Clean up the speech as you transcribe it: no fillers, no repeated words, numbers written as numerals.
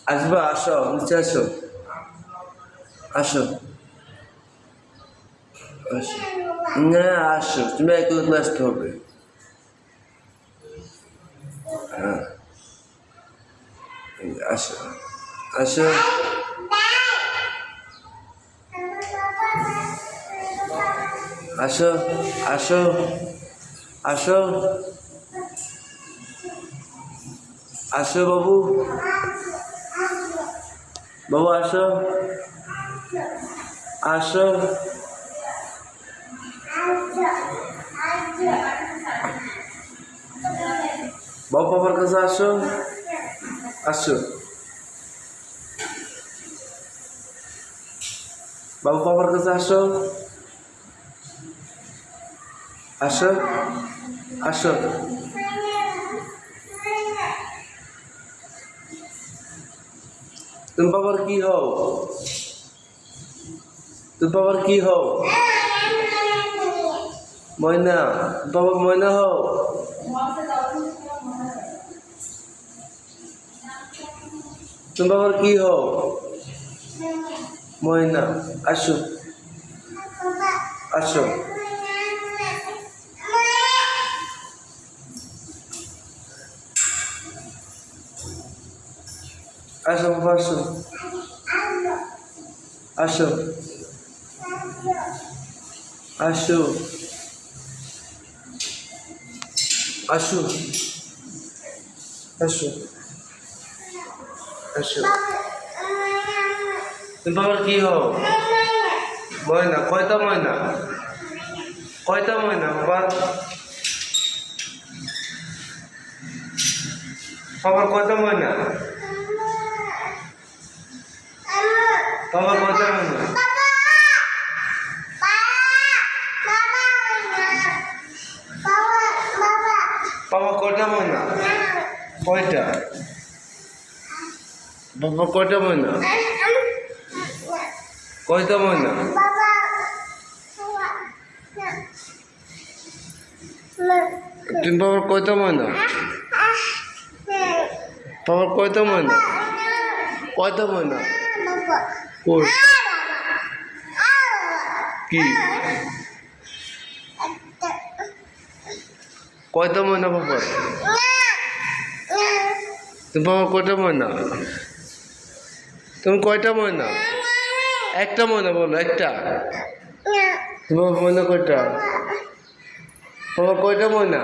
আসবা, আসো, নিচে আসো, আসো, আসো। না, আসো, তুমি একটু আসতে হবে। হ্যাঁ, আসো, আসো, আসো, আসো, আসো, আসো বাবু, বাবু আসো, আসো, বাবু বাবার কাছে আসো, আসো, বাবু বাবার কাছে আসো, আসো, আসো। তুমি বাবার কি হও? তুমি বাবার কি হও? ময়না, বাবা ময়না হও। তুমি বাবার কি হও? ময়না, আসো, আসো, আসো বাবা, আসো, আসো, আসো, আসো, আসো, আসো। তুমি বাবার কি হও? ময়না, কয়টা ময়না? কয়টা ময়না বাবা? বাবার কয়টা ময়না? বাবার কয়টা ময়না? বাবা কয়টা ময়না? কয়টা? বাবা কয়টা ময়না? কয়টা ময়না? তুমি বাবার কয়টা ময়না? বাবার কয়টা ময়না? কয়টা ময়না? কই? কি? কয়টা ময়না বাবার? তুমি বাবার কয়টা ময়না? তুমি কয়টা ময়না? একটা ময়না বলো, একটা। তোমার ময়না কয়টা? বাবা কয়টা ময়না?